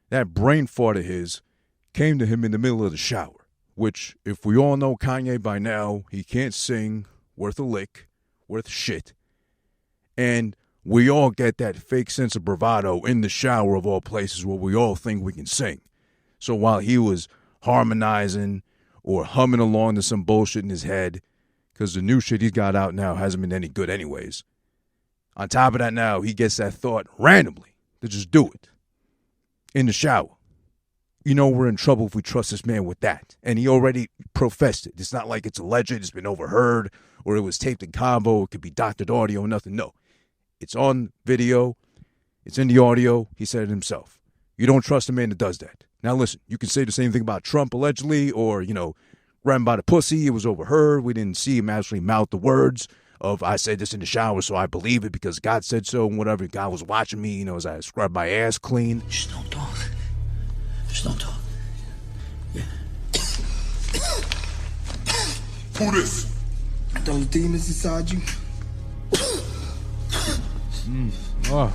that brain fart of his came to him in the middle of the shower, which, if we all know Kanye by now, he can't sing worth a lick, worth shit. And we all get that fake sense of bravado in the shower of all places where we all think we can sing. So while he was harmonizing or humming along to some bullshit in his head, because the new shit he's got out now hasn't been any good anyways, on top of that now, he gets that thought randomly to just do it in the shower. You know we're in trouble if we trust this man with that. And he already professed it. It's not like it's alleged, it's been overheard, or it was taped in combo, it could be doctored audio, nothing. No. It's on video. It's in the audio. He said it himself. You don't trust a man that does that. Now listen, you can say the same thing about Trump allegedly, or, grab him by the pussy. It was overheard. We didn't see him actually mouth the words of, I said this in the shower, so I believe it because God said so and whatever. God was watching me, as I scrubbed my ass clean. Just don't talk. Just don't talk. Yeah. Who this? Those demons inside you. Let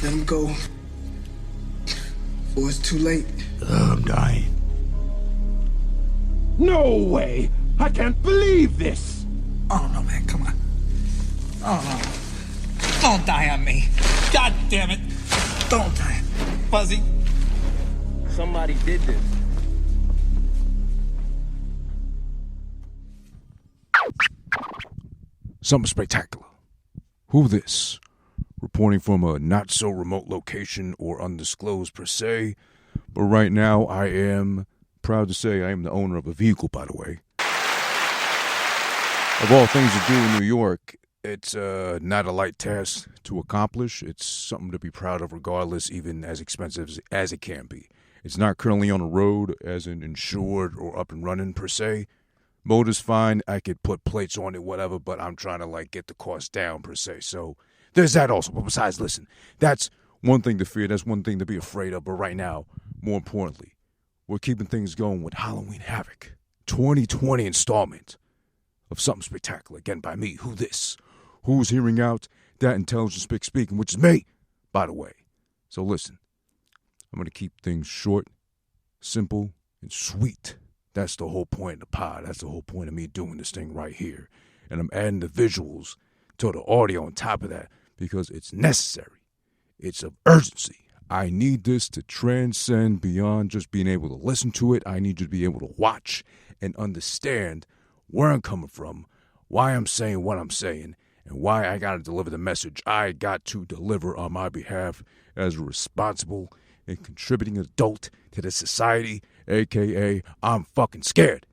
them go. Before it's too late. I'm dying. No way! I can't believe this! Oh no, man, come on. Oh no. Don't die on me. God damn it. Don't die. Fuzzy. Somebody did this. Something spectacular. Who this? Reporting from a not-so-remote location or undisclosed per se. But right now, I am proud to say I am the owner of a vehicle, by the way. Of all things to do in New York, it's not a light task to accomplish. It's something to be proud of regardless, even as expensive as it can be. It's not currently on the road as in insured or up and running per se. Motor's fine. I could put plates on it, whatever, but I'm trying to get the cost down per se. So there's that also. But besides, listen, that's one thing to fear. That's one thing to be afraid of. But right now, more importantly, we're keeping things going with Halloween Havok, 2020 installment of Something Spectacular. Again, by me, who this? Who's hearing out that intelligent speaking, which is me, by the way. So listen, I'm going to keep things short, simple, and sweet. That's the whole point of the pod. That's the whole point of me doing this thing right here. And I'm adding the visuals to the audio on top of that because it's necessary. It's of urgency. I need this to transcend beyond just being able to listen to it. I need you to be able to watch and understand where I'm coming from, why I'm saying what I'm saying, and why I got to deliver the message I got to deliver on my behalf as a responsible and contributing adult to the society, a.k.a. I'm fucking scared.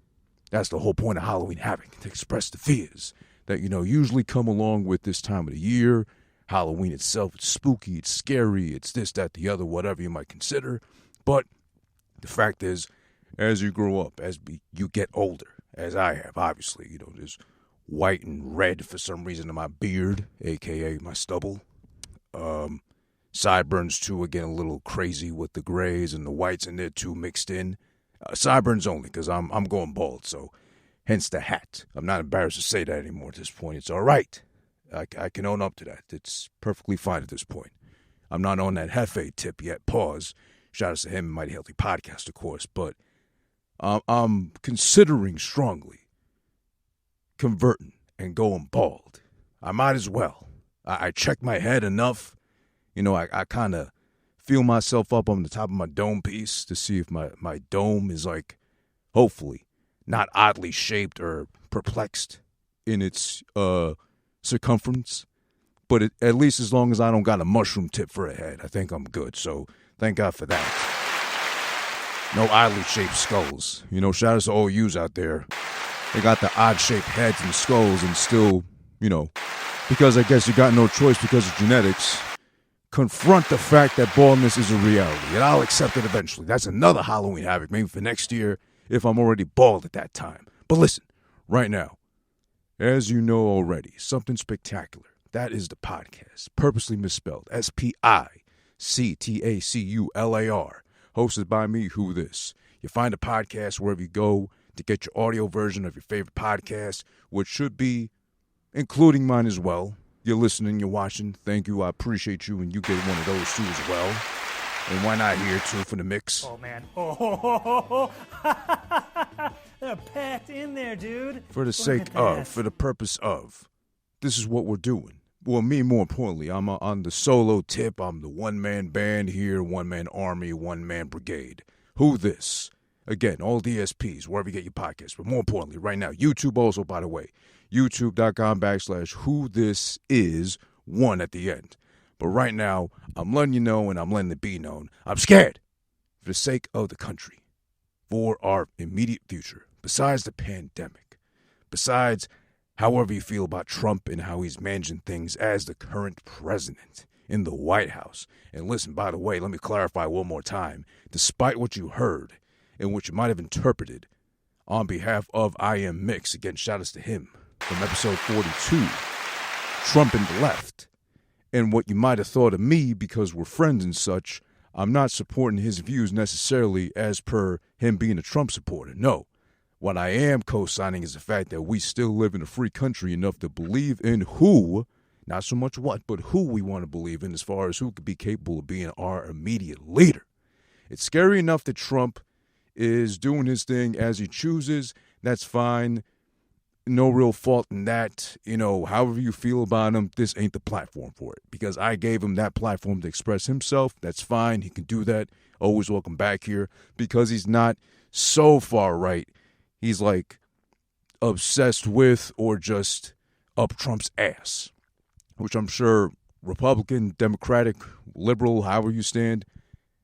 That's the whole point of Halloween Havok, to express the fears that, usually come along with this time of the year. Halloween itself, it's spooky, it's scary, it's this, that, the other, whatever you might consider. But the fact is, as you grow up, as you get older, as I have, obviously, there's white and red for some reason in my beard, a.k.a. my stubble. Sideburns, too, again, a little crazy with the grays and the whites in there, too, mixed in. Sideburns only, because I'm going bald, so hence the hat. I'm not embarrassed to say that anymore at this point. It's all right. I can own up to that. It's perfectly fine at this point. I'm not on that Hefe tip yet. Pause. Shout out to him and Mighty Healthy Podcast, of course. But I'm considering strongly converting and going bald. I might as well. I check my head enough. I kind of feel myself up on the top of my dome piece to see if my dome is hopefully, not oddly shaped or perplexed in its circumference, but at least as long as I don't got a mushroom tip for a head, I think I'm good. So thank God for that. No oddly shaped skulls. Shout out to all yous out there. They got the odd shaped heads and skulls and still, because I guess you got no choice because of genetics, confront the fact that baldness is a reality, and I'll accept it eventually. That's another Halloween Havok, maybe for next year if I'm already bald at that time. But listen, right now, as you know already, Something Spectacular. That is the podcast, purposely misspelled, Spictacular, hosted by me, Who This. You find a podcast wherever you go to get your audio version of your favorite podcast, which should be including mine as well. You're listening, you're watching. Thank you. I appreciate you, and you get one of those too as well. And why not here, too, for the mix? Oh, man. Oh, they're packed in there, dude. For the sake of, for the purpose of, this is what we're doing. Well, me, more importantly, I'm on the solo tip. I'm the one-man band here, one-man army, one-man brigade. Who this? Again, all DSPs, wherever you get your podcasts. But more importantly, right now, YouTube also, by the way, youtube.com/who this is, 1 at the end. But right now, I'm letting you know and I'm letting it be known. I'm scared for the sake of the country, for our immediate future, besides the pandemic, besides however you feel about Trump and how he's managing things as the current president in the White House. And listen, by the way, let me clarify one more time. Despite what you heard and what you might have interpreted, on behalf of I Am Mix, again, shout outs to him from episode 42, Trump and the left. And what you might have thought of me, because we're friends and such, I'm not supporting his views necessarily as per him being a Trump supporter. No. What I am co-signing is the fact that we still live in a free country enough to believe in who, not so much what, but who we want to believe in as far as who could be capable of being our immediate leader. It's scary enough that Trump is doing his thing as he chooses. That's fine. No real fault in that. You know, however you feel about him, this ain't the platform for it. Because I gave him that platform to express himself. That's fine. He can do that. Always welcome back here. Because he's not so far right. He's like obsessed with or just up Trump's ass. Which I'm sure Republican, Democratic, liberal, however you stand,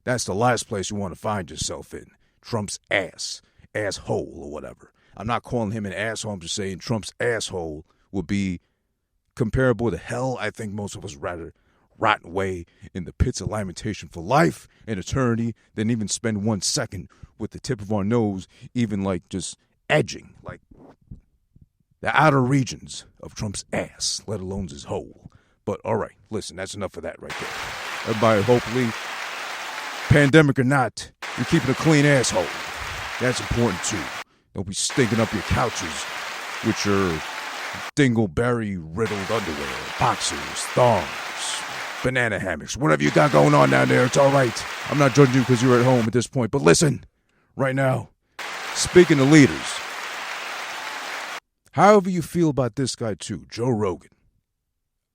that's the last place you want to find yourself in. Trump's ass. Asshole or whatever. I'm not calling him an asshole. I'm just saying Trump's asshole would be comparable to hell. I think most of us rather rot away in the pits of lamentation for life and eternity than even spend 1 second with the tip of our nose, even like just edging, like the outer regions of Trump's ass, let alone his hole. But all right, listen, that's enough of that right there. Everybody, hopefully, pandemic or not, you're keeping a clean asshole. That's important too. Don't be stinking up your couches with your dingleberry-riddled underwear, boxers, thongs, banana hammocks, whatever you got going on down there. It's all right. I'm not judging you because you're at home at this point. But listen, right now, speaking of leaders, however you feel about this guy too, Joe Rogan.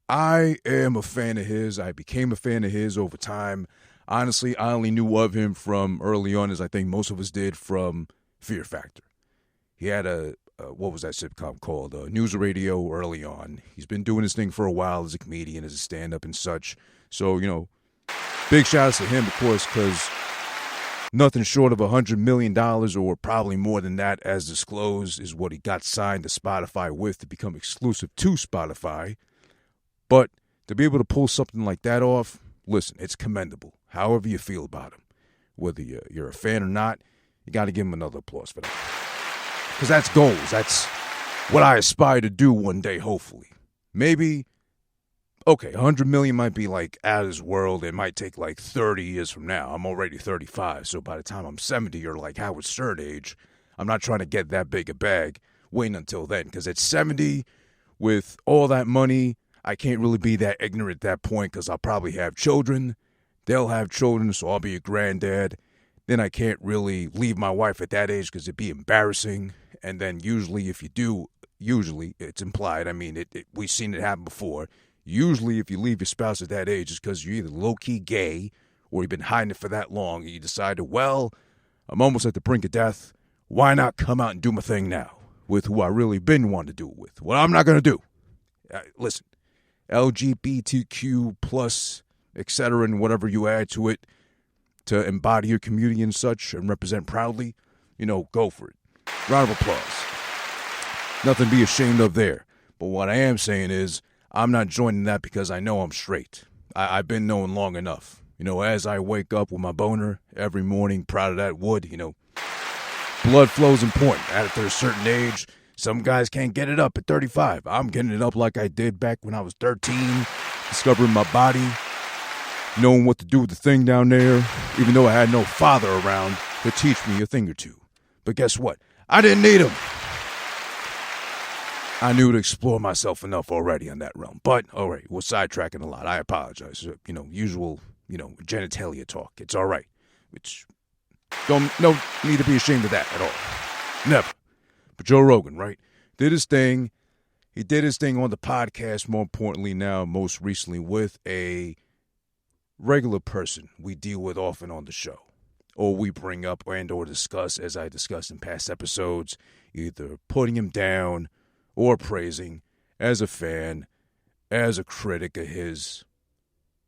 I am a fan of his. I became a fan of his over time. Honestly, I only knew of him from early on, as I think most of us did, from Fear Factor. He had what was that sitcom called? News Radio early on. He's been doing his thing for a while as a comedian, as a stand-up and such. So, you know, big shout-outs to him, of course, because nothing short of $100 million, or probably more than that, as disclosed, is what he got signed to Spotify with to become exclusive to Spotify. But to be able to pull something like that off, listen, it's commendable, however you feel about him. Whether you're a fan or not, you got to give him another applause for that. Because that's goals. That's what I aspire to do one day, hopefully. Maybe, okay, 100 million might be like out of this world. It might take like 30 years from now. I'm already 35, so by the time I'm 70 or like Howard Stern age, I'm not trying to get that big a bag waiting until then. Because at 70, with all that money, I can't really be that ignorant at that point because I'll probably have children. They'll have children, so I'll be a granddad. Then I can't really leave my wife at that age because it'd be embarrassing. And then usually if you do, usually it's implied. I mean, we've seen it happen before. Usually if you leave your spouse at that age, it's because you're either low-key gay or you've been hiding it for that long. And you decided, well, I'm almost at the brink of death. Why not come out and do my thing now with who I really been wanting to do it with? Well, I'm not going to do. Listen, LGBTQ plus, etc., and whatever you add to it to embody your community and such and represent proudly, you know, go for it. Round of applause. Nothing to be ashamed of there. But what I am saying is I'm not joining that because I know I'm straight. I've been known long enough. You know, as I wake up with my boner every morning, proud of that wood, you know, blood flow's important. After a certain age, some guys can't get it up at 35. I'm getting it up like I did back when I was 13, discovering my body, knowing what to do with the thing down there, even though I had no father around to teach me a thing or two. But guess what? I didn't need him. I knew to explore myself enough already on that realm. But, all right, we're sidetracking a lot. I apologize. You know, usual genitalia talk. It's all right. Which no need to be ashamed of that at all. Never. But Joe Rogan, right, did his thing. He did his thing on the podcast, more importantly now, most recently with a regular person we deal with often on the show, or we bring up or discuss, as I discussed in past episodes, either putting him down or praising as a fan, as a critic of his,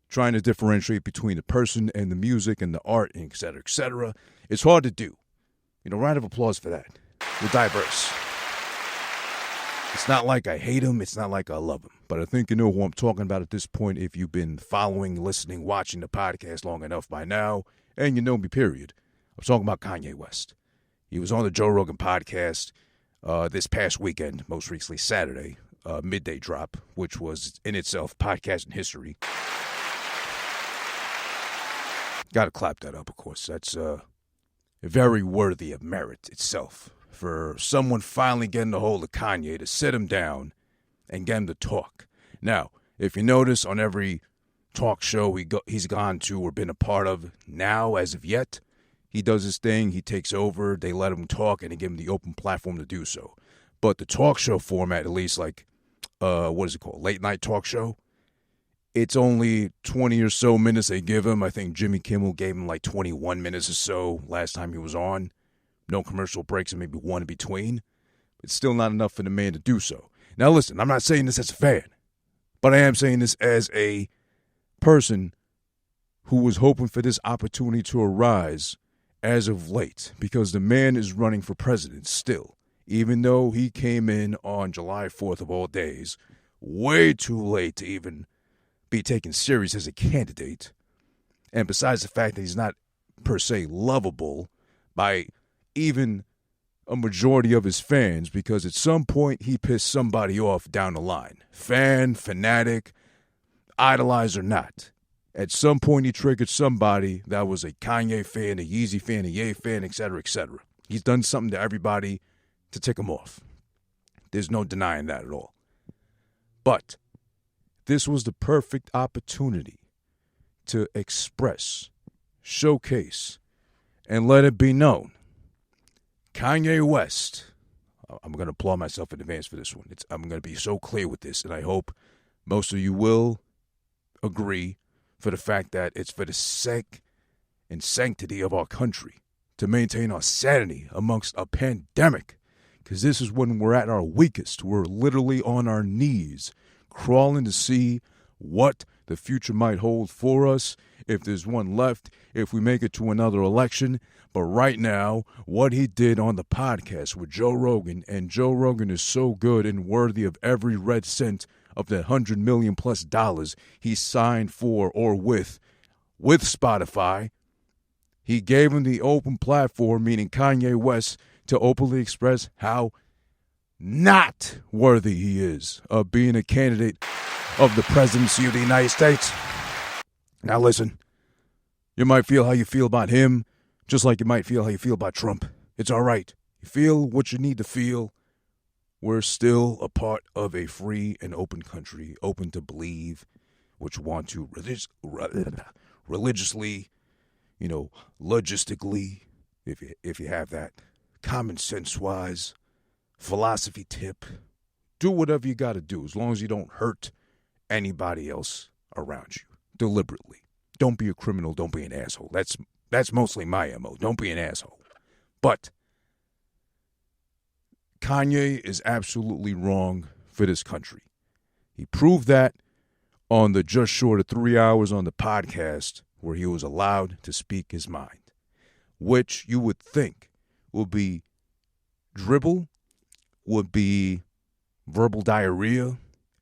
trying to differentiate between the person and the music and the art, and et cetera, et cetera. It's hard to do. Round of applause for that. We're diverse. It's not like I hate him. It's not like I love him. But I think you know who I'm talking about at this point if you've been following, listening, watching the podcast long enough by now, and you know me, period. I'm talking about Kanye West. He was on the Joe Rogan podcast this past weekend, most recently Saturday, midday drop, which was in itself podcasting history. Got to clap that up, of course. That's very worthy of merit itself. For someone finally getting a hold of Kanye to sit him down and get him to talk. Now, if you notice on every talk show he's gone to or been a part of now, as of yet, he does his thing, he takes over, they let him talk, and they give him the open platform to do so. But the talk show format, at least like, what is it called, late night talk show, it's only 20 or so minutes they give him. I think Jimmy Kimmel gave him like 21 minutes or so last time he was on. No commercial breaks and maybe one in between. It's still not enough for the man to do so. Now listen, I'm not saying this as a fan, but I am saying this as a person who was hoping for this opportunity to arise as of late, because the man is running for president still, even though he came in on July 4th of all days, way too late to even be taken serious as a candidate. And besides the fact that he's not per se lovable by even a majority of his fans, because at some point he pissed somebody off down the line. Fan, fanatic, idolize or not. At some point he triggered somebody that was a Kanye fan, a Yeezy fan, a Ye fan, etc., etc. He's done something to everybody to tick him off. There's no denying that at all. But this was the perfect opportunity to express, showcase, and let it be known. Kanye West, I'm going to applaud myself in advance for this one. I'm going to be so clear with this, and I hope most of you will agree for the fact that it's for the sake and sanctity of our country to maintain our sanity amongst a pandemic, because this is when we're at our weakest. We're literally on our knees, crawling to see what the future might hold for us, if there's one left, if we make it to another election. But right now, what he did on the podcast with Joe Rogan, and Joe Rogan is so good and worthy of every red cent of the $100 million plus he signed for or with Spotify. He gave him the open platform, meaning Kanye West, to openly express how not worthy he is of being a candidate of the presidency of the United States. Now listen, you might feel how you feel about him, just like you might feel how you feel about Trump. It's all right. You feel what you need to feel. We're still a part of a free and open country, open to believe what you want to religiously, logistically, if you have that, common sense wise, philosophy tip. Do whatever you got to do as long as you don't hurt anybody else around you deliberately. Don't be a criminal. Don't be an asshole. That's mostly my MO. Don't be an asshole. But Kanye is absolutely wrong for this country. He proved that on the just short of 3 hours on the podcast where he was allowed to speak his mind, which you would think would be dribble, would be verbal diarrhea,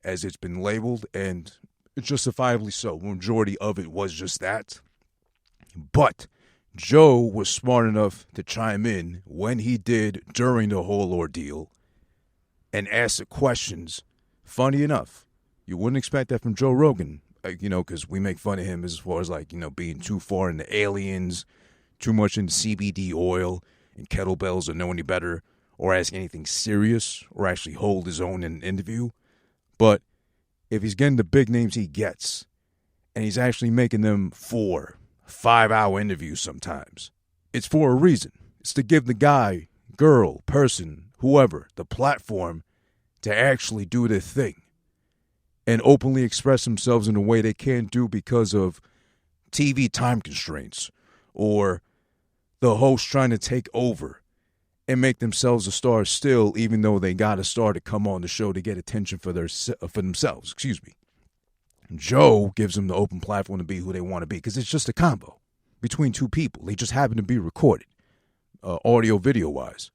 as it's been labeled, and it's justifiably so. The majority of it was just that. But Joe was smart enough to chime in when he did during the whole ordeal and ask the questions. Funny enough, you wouldn't expect that from Joe Rogan, because we make fun of him as far as being too far into aliens, too much into CBD oil and kettlebells or know any better, or ask anything serious, or actually hold his own in an interview. But if he's getting the big names he gets, And he's actually making them 4, 5-hour interviews sometimes. It's for a reason. It's to give the guy, girl, person, whoever, the platform to actually do their thing and openly express themselves in a way they can't do because of TV time constraints or the host trying to take over and make themselves a star still, even though they got a star to come on the show to get attention for themselves. Joe gives them the open platform to be who they want to be because it's just a combo between two people. They just happen to be recorded, audio, video-wise.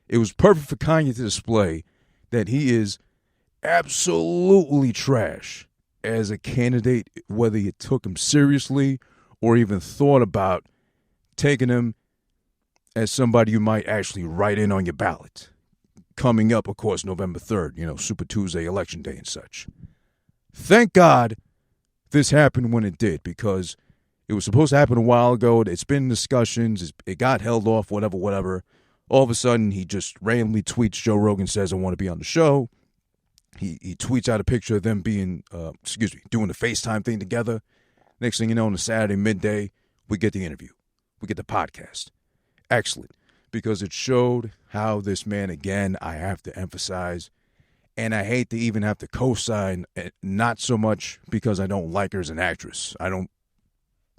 It was perfect for Kanye to display that he is absolutely trash as a candidate, whether you took him seriously or even thought about taking him as somebody you might actually write in on your ballot. Coming up, of course, November 3rd, Super Tuesday, Election Day and such. Thank God this happened when it did, because it was supposed to happen a while ago. It's been discussions. It got held off, whatever. All of a sudden, he just randomly tweets, Joe Rogan says, I want to be on the show. He tweets out a picture of them doing the FaceTime thing together. Next thing you know, on a Saturday midday, we get the interview. We get the podcast. Excellent. Because it showed how this man, again, I have to emphasize, and I hate to even have to co-sign, not so much because I don't like her as an actress. I'm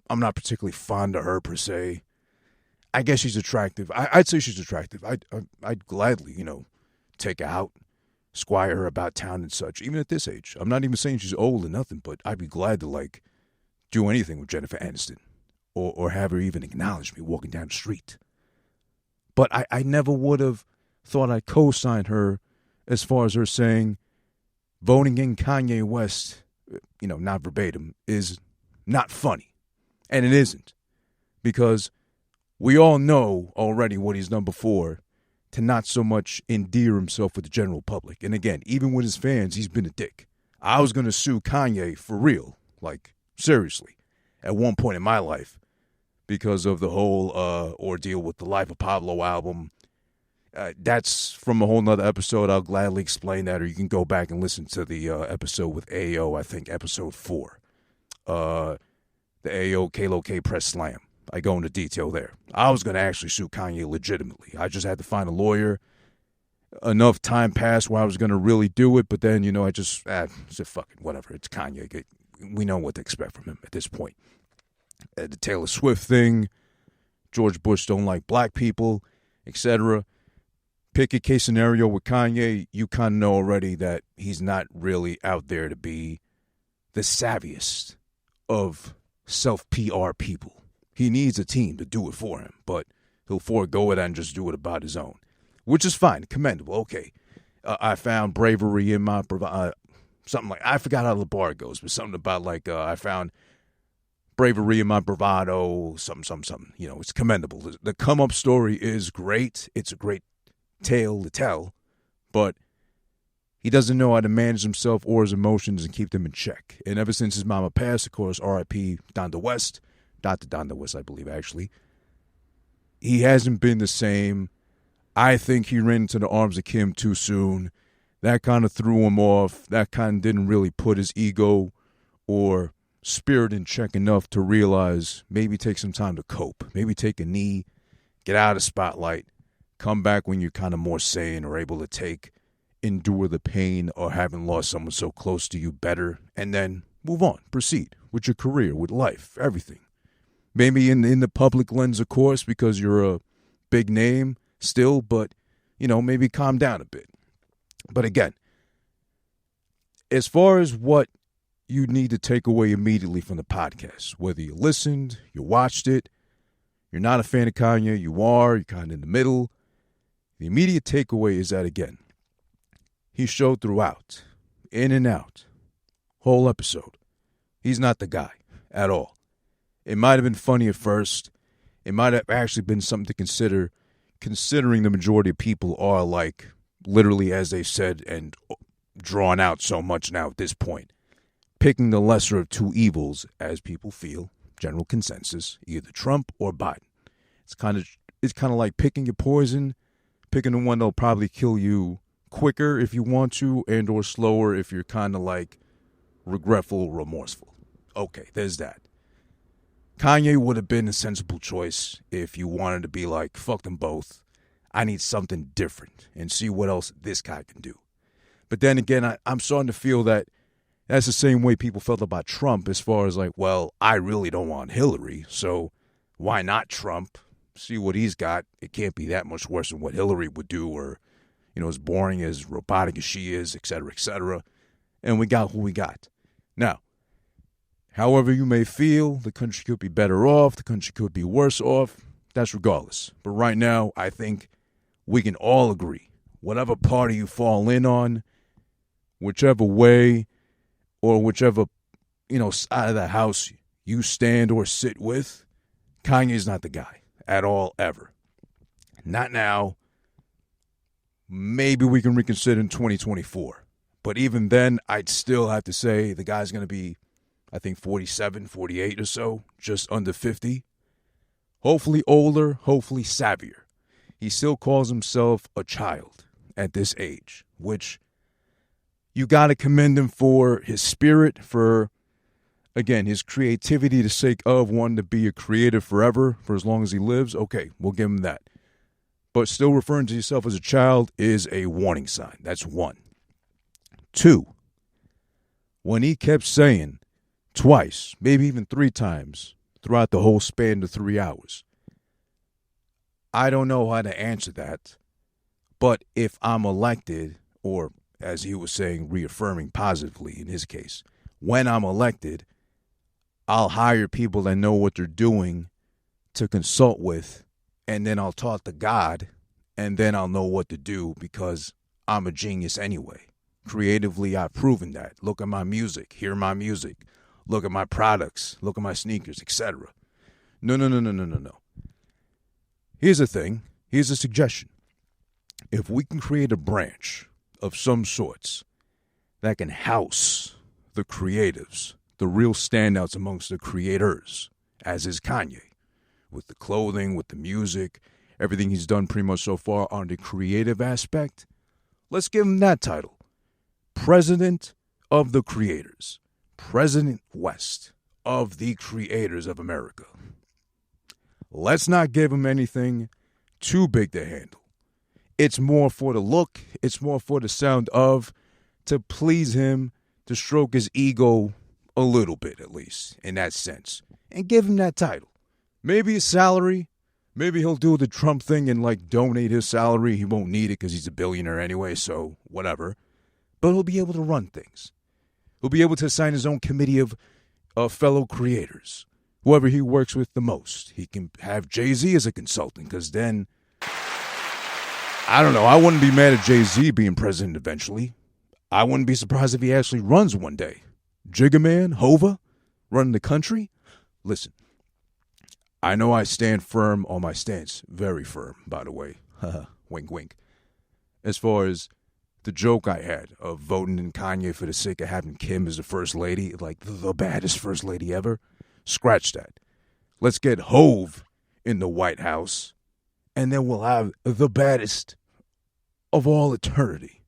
not particularly fond of her per se. I guess she's attractive. I'd say she's attractive. I'd gladly, take her out, squire her about town and such, even at this age. I'm not even saying she's old or nothing, but I'd be glad to, do anything with Jennifer Aniston or have her even acknowledge me walking down the street. But I never would have thought I'd co-sign her as far as her saying voting in Kanye West, not verbatim, is not funny. And it isn't. Because we all know already what he's done before to not so much endear himself with the general public. And again, even with his fans, he's been a dick. I was going to sue Kanye for real, seriously, at one point in my life because of the whole ordeal with the Life of Pablo album. That's from a whole nother episode. I'll gladly explain that, or you can go back and listen to the episode with AO, I think episode 4. The AO Kalo K Press Slam. I go into detail there. I was going to actually sue Kanye legitimately. I just had to find a lawyer. Enough time passed where I was going to really do it, but then, I just said, fuck it, whatever. It's Kanye. We know what to expect from him at this point. The Taylor Swift thing, George Bush don't like black people, etc. Pick a case scenario with Kanye, you kind of know already that he's not really out there to be the savviest of self-PR people. He needs a team to do it for him, but he'll forego it and just do it about his own, which is fine, commendable. Okay, I found bravery in my something like, I forgot how the bar goes, but something about I found bravery in my bravado, something. It's commendable. The come up story is great. It's a great tale to tell, but he doesn't know how to manage himself or his emotions and keep them in check. And ever since his mama passed, of course, R.I.P. Dr. West, I believe, actually, he hasn't been the same. I think he ran into the arms of Kim too soon. That kind of threw him off. That kind of didn't really put his ego or spirit in check enough to realize maybe take some time to cope. Maybe take a knee, get out of the spotlight, come back when you're kind of more sane or able to endure the pain or having lost someone so close to you better, and then move on, proceed with your career, with life, everything. Maybe in the public lens, of course, because you're a big name still, but, maybe calm down a bit. But again, as far as what you need to take away immediately from the podcast, whether you listened, you watched it, you're not a fan of Kanye, you are, you're kind of in the middle, the immediate takeaway is that, again, he showed throughout, in and out, whole episode, he's not the guy at all. It might have been funny at first. It might have actually been something to consider, considering the majority of people are literally, as they said, and drawn out so much now at this point, picking the lesser of two evils, as people feel, general consensus, either Trump or Biden. It's kind of like picking your poison, picking the one that'll probably kill you quicker if you want to, and or slower if you're kind of regretful, remorseful. Okay, there's that. Kanye would have been a sensible choice if you wanted to be like, fuck them both. I need something different and see what else this guy can do. But then again, I'm starting to feel that that's the same way people felt about Trump as far as like, well, I really don't want Hillary, so why not Trump? See what he's got. It can't be that much worse than what Hillary would do, or, as boring, as robotic as she is, et cetera, et cetera. And we got who we got. Now, however you may feel, the country could be better off, the country could be worse off. That's regardless. But right now, I think we can all agree, whatever party you fall in on, whichever way or whichever, side of the house you stand or sit with, Kanye's not the guy at all, ever. Not now. Maybe we can reconsider in 2024. But even then, I'd still have to say the guy's going to be, I think, 47, 48 or so, just under 50. Hopefully older, hopefully savvier. He still calls himself a child at this age, which you got to commend him for his spirit, for, again, his creativity, the sake of wanting to be a creator forever, for as long as he lives. Okay, we'll give him that. But still referring to yourself as a child is a warning sign. That's one. Two, when he kept saying twice, maybe even three times throughout the whole span of 3 hours, I don't know how to answer that, but if I'm elected, or as he was saying, reaffirming positively in his case, when I'm elected, I'll hire people that know what they're doing to consult with, and then I'll talk to God, and then I'll know what to do because I'm a genius anyway. Creatively, I've proven that. Look at my music. Hear my music. Look at my products. Look at my sneakers, etc. No. Here's the thing. Here's a suggestion. If we can create a branch of some sorts that can house the creatives, the real standouts amongst the creators, as is Kanye, with the clothing, with the music, everything he's done pretty much so far on the creative aspect, let's give him that title. President of the Creators. President West of the Creators of America. Let's not give him anything too big to handle. It's more for the look, it's more for the sound of, to please him, to stroke his ego a little bit at least, in that sense. And give him that title. Maybe a salary. Maybe he'll do the Trump thing and donate his salary. He won't need it because he's a billionaire anyway, so whatever. But he'll be able to run things. He'll be able to assign his own committee of fellow creators. Whoever he works with the most. He can have Jay-Z as a consultant, because then, I don't know, I wouldn't be mad at Jay-Z being president eventually. I wouldn't be surprised if he actually runs one day. Jigga Man, Hova, running the country. Listen, I know I stand firm on my stance. Very firm, by the way. Wink, wink. As far as the joke I had of voting in Kanye for the sake of having Kim as the first lady, like the baddest first lady ever. Scratch that. Let's get Hove in the White House, and then we'll have the baddest of all eternity,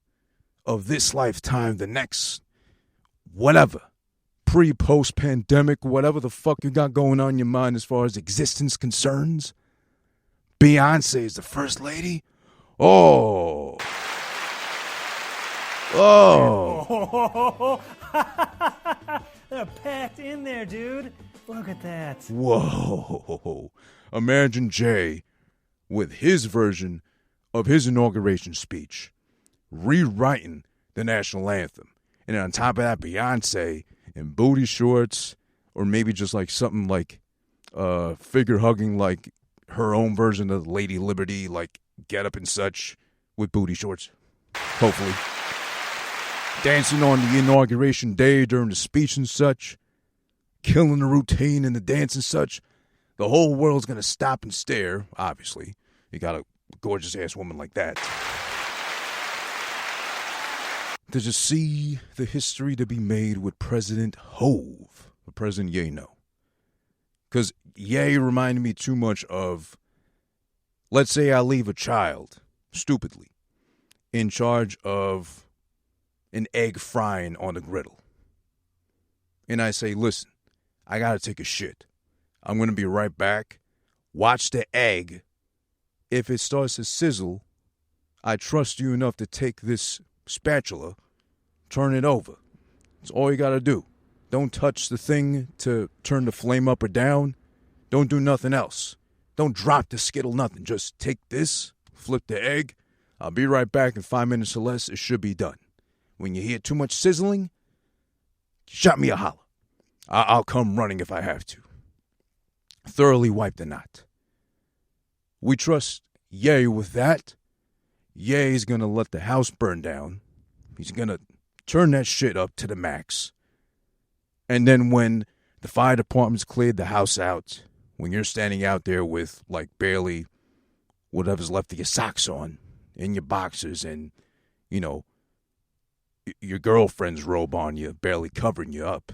of this lifetime, the next, whatever, pre-post pandemic, whatever the fuck you got going on in your mind as far as existence concerns. Beyonce is the first lady. Oh. They're packed in there, dude. Look at that. Whoa. Imagine Jay with his version of his inauguration speech, rewriting the national anthem. And then on top of that, Beyonce in booty shorts, or maybe just something figure hugging, her own version of Lady Liberty, get up and such with booty shorts. Hopefully. Dancing on the inauguration day during the speech and such, killing the routine and the dance and such. The whole world's going to stop and stare, obviously. You got a gorgeous-ass woman like that. To just see the history to be made with President Hove. Or President Ye, no. Because Ye reminded me too much of, let's say I leave a child, stupidly, in charge of an egg frying on the griddle. And I say, listen, I got to take a shit. I'm going to be right back. Watch the egg. If it starts to sizzle, I trust you enough to take this spatula, turn it over. That's all you got to do. Don't touch the thing to turn the flame up or down. Don't do nothing else. Don't drop the skittle, nothing. Just take this, flip the egg. I'll be right back in 5 minutes or less. It should be done. When you hear too much sizzling, shot me a holler. I'll come running if I have to. Thoroughly wipe the knot. We trust Ye with that. Ye's going to let the house burn down. He's going to turn that shit up to the max. And then when the fire department's cleared the house out, when you're standing out there with like barely whatever's left of your socks on, in your boxers, and, you know, your girlfriend's robe on you, barely covering you up,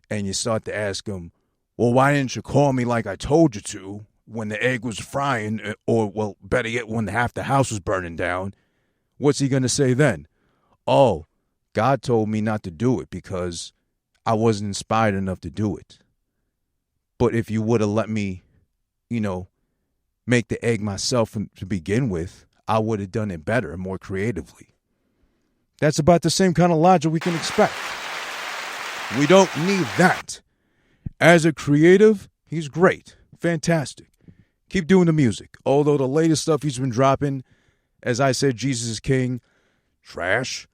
and you start to ask him, well, why didn't you call me like I told you to when the egg was frying, or, well, better yet, when half the house was burning down? What's he going to say then? Oh, God told me not to do it because I wasn't inspired enough to do it. But if you would have let me, you know, make the egg myself to begin with, I would have done it better and more creatively. That's about the same kind of logic we can expect. We don't need that. As a creative, he's great. Fantastic. Keep doing the music. Although the latest stuff he's been dropping, as I said, Jesus is King, trash.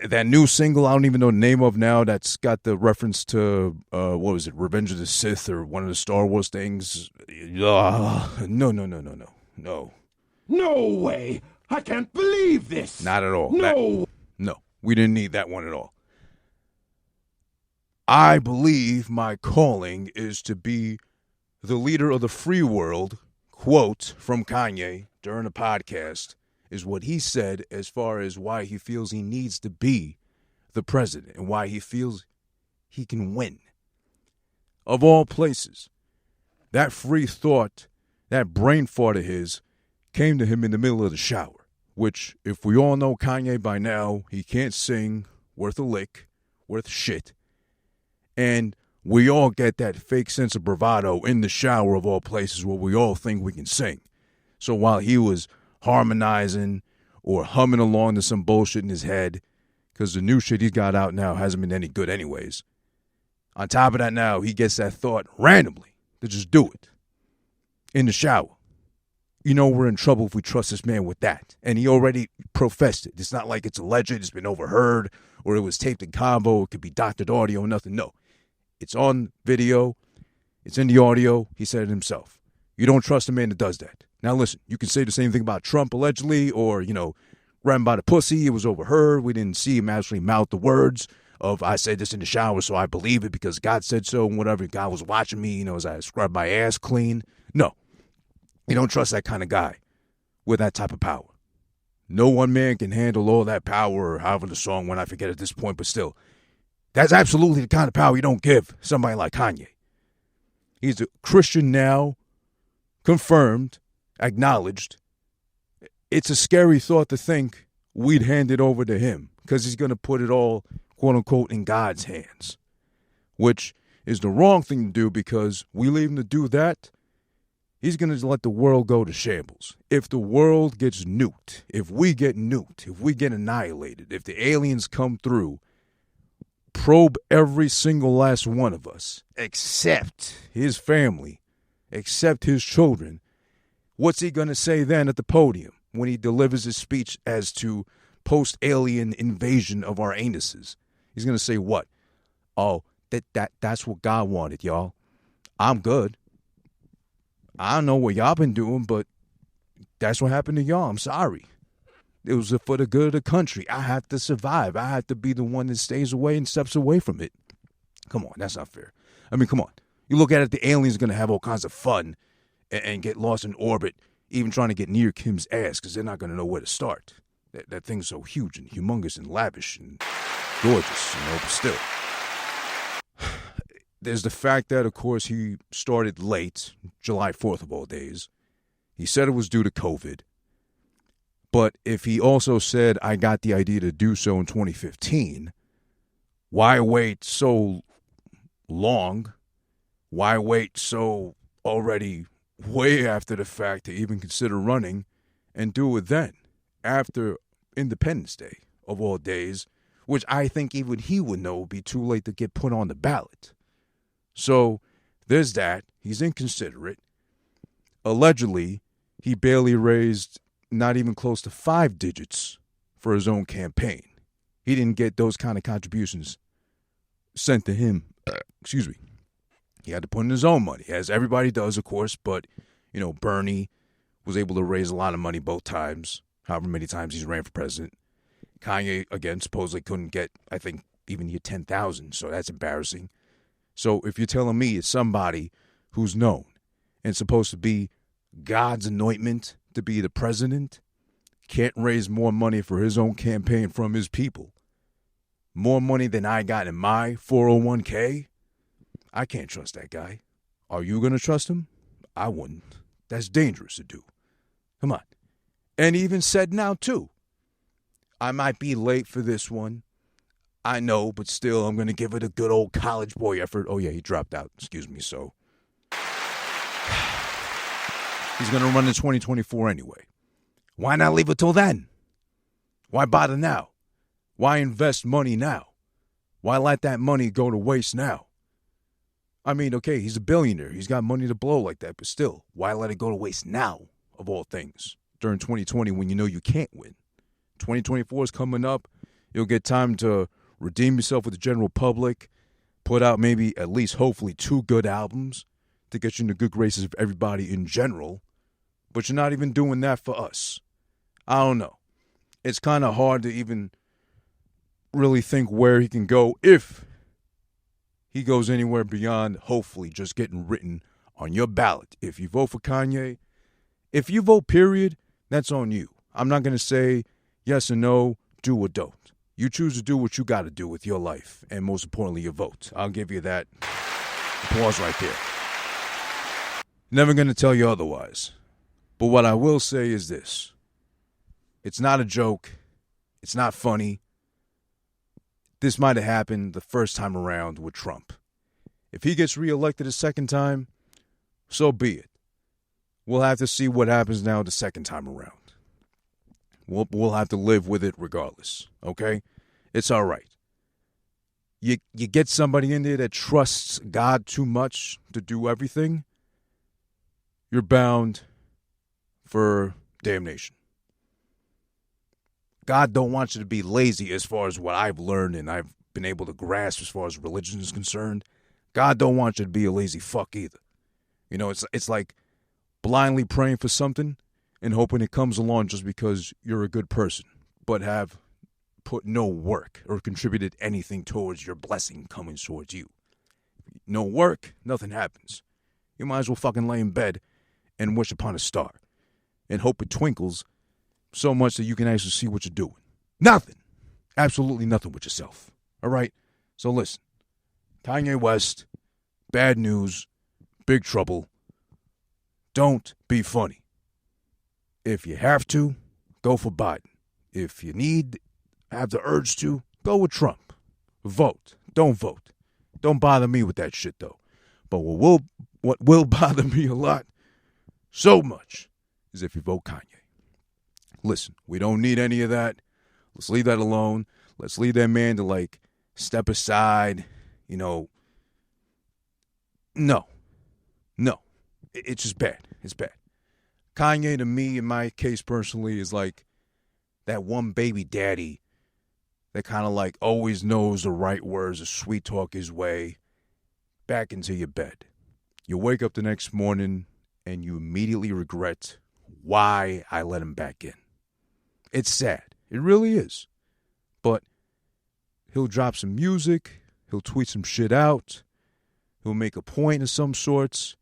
That new single, I don't even know the name of now, that's got the reference to, what was it, Revenge of the Sith or one of the Star Wars things. No. No way! I can't believe this! Not at all. No! No, we didn't need that one at all. I believe my calling is to be the leader of the free world, quote from Kanye during a podcast, is what he said as far as why he feels he needs to be the president and why he feels he can win. Of all places, that free thought, that brain fart of his, came to him in the middle of the shower, which, if we all know Kanye by now, he can't sing worth a lick, worth shit. And we all get that fake sense of bravado in the shower of all places where we all think we can sing. So while he was harmonizing or humming along to some bullshit in his head, because the new shit he's got out now hasn't been any good anyways, on top of that now, he gets that thought randomly to just do it in the shower. You know we're in trouble if we trust this man with that. And he already professed it. It's not like it's alleged, it's been overheard, or it was taped in combo, it could be doctored audio, nothing. No. It's on video. It's in the audio. He said it himself. You don't trust a man that does that. Now listen, you can say the same thing about Trump allegedly, or, you know, grabbed him by the pussy. It was overheard. We didn't see him actually mouth the words of, I said this in the shower, so I believe it because God said so and whatever. God was watching me, you know, as I scrubbed my ass clean. No. You don't trust that kind of guy with that type of power. No one man can handle all that power, or however the song went, I forget at this point, but still. That's absolutely the kind of power you don't give somebody like Kanye. He's a Christian now, confirmed, acknowledged. It's a scary thought to think we'd hand it over to him because he's going to put it all, quote unquote, in God's hands, which is the wrong thing to do because we leave him to do that. He's going to let the world go to shambles. If the world gets nuked, if we get nuked, if we get annihilated, if the aliens come through, probe every single last one of us, except his family, except his children, what's he going to say then at the podium when he delivers his speech as to post-alien invasion of our anuses? He's going to say what? Oh, that's what God wanted, y'all. I'm good. I don't know what y'all been doing, but that's what happened to y'all. I'm sorry. It was for the good of the country. I have to survive. I have to be the one that stays away and steps away from it. Come on, that's not fair. I mean, come on. You look at it, the aliens are going to have all kinds of fun and get lost in orbit, even trying to get near Kim's ass because they're not going to know where to start. That thing's so huge and humongous and lavish and gorgeous, you know, but still. There's the fact that, of course, he started late, July 4th of all days. He said it was due to COVID. But if he also said, I got the idea to do so in 2015, why wait so long? Why wait so already way after the fact to even consider running and do it then, after Independence Day of all days, which I think even he would know would be too late to get put on the ballot. So there's that. He's inconsiderate. Allegedly, he barely raised not even close to 5 digits for his own campaign. He didn't get those kind of contributions sent to him. Excuse me. He had to put in his own money, as everybody does, of course. But, you know, Bernie was able to raise a lot of money both times, however many times he's ran for president. Kanye, again, supposedly couldn't get, I think, even hit 10,000. So that's embarrassing. So if you're telling me it's somebody who's known and supposed to be God's anointment to be the president, can't raise more money for his own campaign from his people, more money than I got in my 401k, I can't trust that guy. Are you going to trust him? I wouldn't. That's dangerous to do. Come on. And he even said now, too, I might be late for this one. I know, but still, I'm going to give it a good old college boy effort. Oh, yeah, he dropped out. Excuse me, so. He's going to run in 2024 anyway. Why not leave it till then? Why bother now? Why invest money now? Why let that money go to waste now? I mean, okay, he's a billionaire. He's got money to blow like that, but still, why let it go to waste now, of all things, during 2020 when you know you can't win? 2024 is coming up. You'll get time to redeem yourself with the general public, put out maybe at least hopefully 2 good albums to get you in the good graces of everybody in general, but you're not even doing that for us. I don't know. It's kind of hard to even really think where he can go if he goes anywhere beyond hopefully just getting written on your ballot. If you vote for Kanye, if you vote period, that's on you. I'm not going to say yes or no, do or don't. You choose to do what you got to do with your life, and most importantly, your vote. I'll give you that applause right there. Never going to tell you otherwise. But what I will say is this. It's not a joke. It's not funny. This might have happened the first time around with Trump. If he gets reelected a second time, so be it. We'll have to see what happens now the second time around. We'll have to live with it regardless, okay? It's all right. You get somebody in there that trusts God too much to do everything, you're bound for damnation. God don't want you to be lazy as far as what I've learned and I've been able to grasp as far as religion is concerned. God don't want you to be a lazy fuck either. You know, it's like blindly praying for something and hoping it comes along just because you're a good person, but have put no work or contributed anything towards your blessing coming towards you. No work, nothing happens. You might as well fucking lay in bed and wish upon a star and hope it twinkles so much that you can actually see what you're doing. Nothing. Absolutely nothing with yourself. All right? So listen. Kanye West, bad news, big trouble. Don't be funny. If you have to, go for Biden. If you have the urge to, go with Trump. Vote. Don't vote. Don't bother me with that shit, though. But what will bother me a lot, so much, is if you vote Kanye. Listen, we don't need any of that. Let's leave that alone. Let's leave that man to, step aside, No. It's just bad. It's bad. Kanye, to me, in my case personally, is like that one baby daddy that kind of always knows the right words to sweet talk his way back into your bed. You wake up the next morning and you immediately regret why I let him back in. It's sad. It really is. But he'll drop some music. He'll tweet some shit out. He'll make a point of some sorts.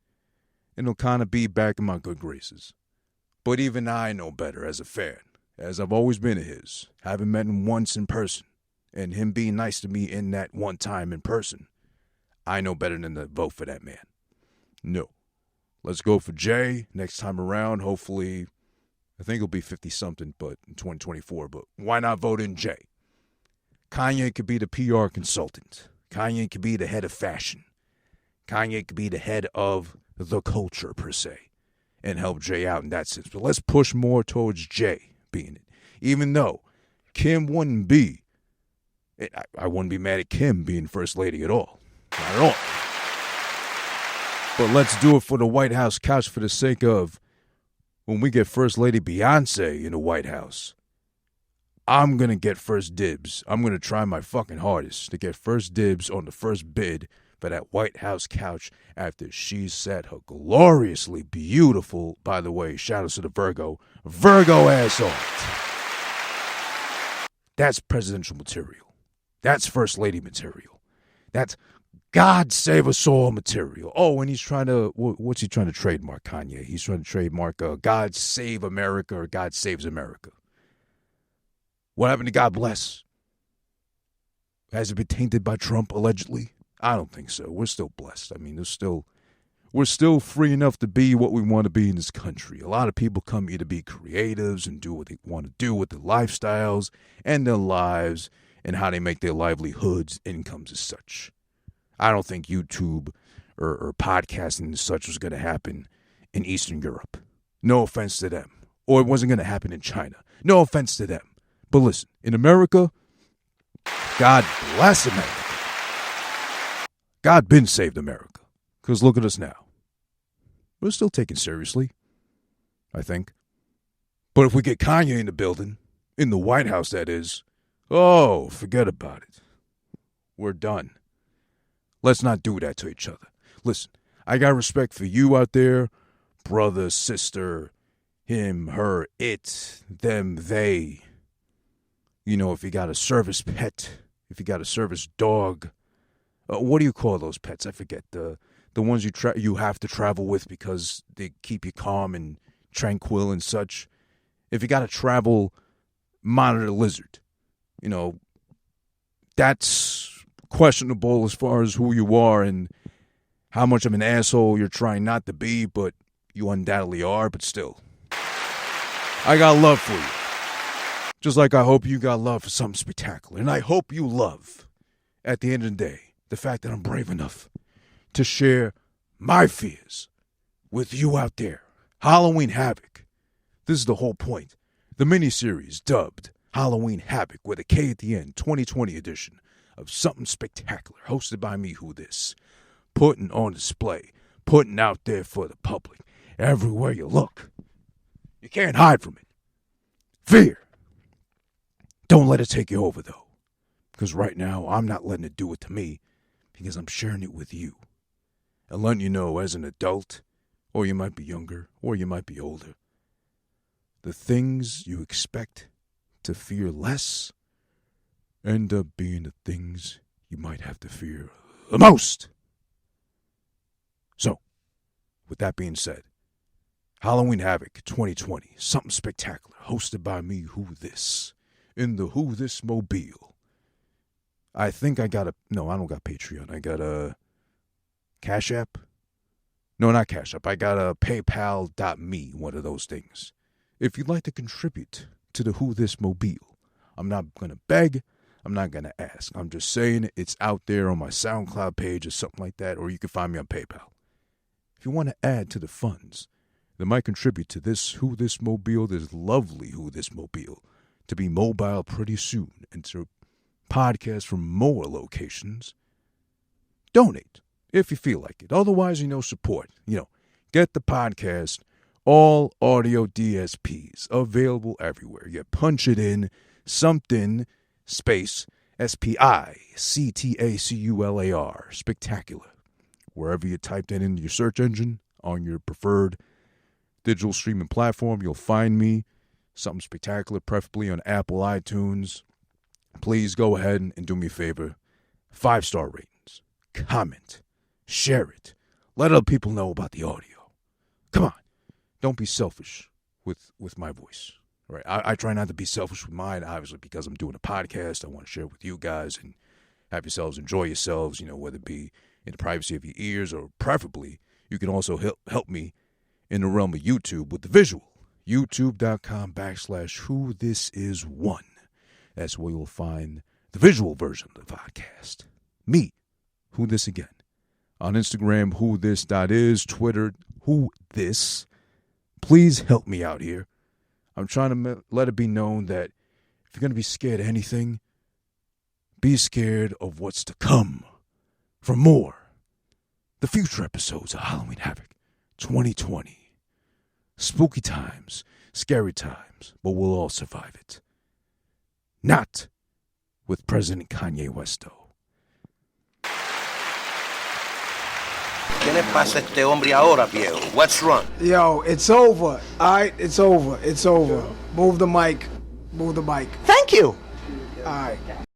And he'll kind of be back in my good graces. But even I know better as a fan, as I've always been of his. Having met him once in person, and him being nice to me in that one time in person, I know better than to vote for that man. No. Let's go for Jay next time around. Hopefully, I think he'll be 50-something but in 2024. But why not vote in Jay? Kanye could be the PR consultant. Kanye could be the head of fashion. Kanye could be the head of the culture, per se, and help Jay out in that sense. But let's push more towards Jay being it. Even though Kim wouldn't be, I wouldn't be mad at Kim being first lady at all. Not at all. But let's do it for the White House couch for the sake of when we get First Lady Beyonce in the White House, I'm going to get first dibs. I'm going to try my fucking hardest to get first dibs on the first bid for that White House couch after she set her gloriously beautiful, by the way, shout out to the Virgo ass off. That's presidential material. That's First Lady material. That's God save us all material. Oh, and he's trying to, what's he trying to trademark, Kanye? He's trying to trademark God Save America or God Saves America. What happened to God Bless? Has it been tainted by Trump, allegedly? I don't think so. We're still blessed. I mean, we're still free enough to be what we want to be in this country. A lot of people come here to be creatives and do what they want to do with their lifestyles and their lives and how they make their livelihoods, incomes as such. I don't think YouTube or podcasting and such was going to happen in Eastern Europe. No offense to them. Or it wasn't going to happen in China. No offense to them. But listen, in America, God bless America. God been saved America. Because look at us now. We're still taken seriously, I think. But if we get Kanye in the building, in the White House that is, oh, forget about it. We're done. Let's not do that to each other. Listen, I got respect for you out there, brother, sister, him, her, it, them, they. You know, if you got a service pet, if you got a service dog, what do you call those pets? I forget. The ones you have to travel with because they keep you calm and tranquil and such. If you got a travel monitor lizard, you know, that's questionable as far as who you are and how much of an asshole you're trying not to be, but you undoubtedly are, but still. I got love for you. Just like I hope you got love for Something Spectacular. And I hope you love, at the end of the day, the fact that I'm brave enough to share my fears with you out there. Halloween Havok. This is the whole point. The miniseries dubbed Halloween Havok with a K at the end, 2020 edition of Something Spectacular, hosted by me, Who This, putting on display, putting out there for the public, everywhere you look. You can't hide from it. Fear. Don't let it take you over, though, because right now I'm not letting it do it to me, because I'm sharing it with you, and letting you know as an adult, or you might be younger, or you might be older, the things you expect to fear less end up being the things you might have to fear the most. So, with that being said, Halloween Havok 2020, Something Spectacular, hosted by me, Who This, in the Who This Mobile. I think I got no, I don't got Patreon. I got a Cash App. No, not Cash App. I got a PayPal.me, one of those things. If you'd like to contribute to the Who This Mobile, I'm not going to beg. I'm not going to ask. I'm just saying it's out there on my SoundCloud page or something like that, or you can find me on PayPal. If you want to add to the funds that might contribute to this Who This Mobile, this lovely Who This Mobile, to be mobile pretty soon and to podcast from more locations, donate if you feel like it. Otherwise, support. Get the podcast, all audio DSPs, available everywhere. You punch it in, something, space, SPICTACULAR, spectacular. Wherever you type that into your search engine, on your preferred digital streaming platform, you'll find me. Something Spectacular, preferably on Apple iTunes. Please go ahead and do me a favor. 5-star ratings. Comment. Share it. Let other people know about the audio. Come on. Don't be selfish with my voice. Right? I try not to be selfish with mine, obviously, because I'm doing a podcast. I want to share with you guys and have yourselves enjoy yourselves, whether it be in the privacy of your ears or preferably, you can also help me in the realm of YouTube with the visual. YouTube.com/whothisis1. That's where you'll find the visual version of the podcast. Me, Who This again, On Instagram, whothisis, Twitter, whothis. Please help me out here. I'm trying to let it be known that if you're going to be scared of anything, be scared of what's to come. For more, the future episodes of Halloween Havoc 2020. Spooky times, scary times, but we'll all survive it. Not with President Kanye West, though. ¿Qué le pasa a este hombre ahora, viejo? What's wrong? Yo, it's over. All right, it's over. It's over. Move the mic. Move the mic. Thank you. All right.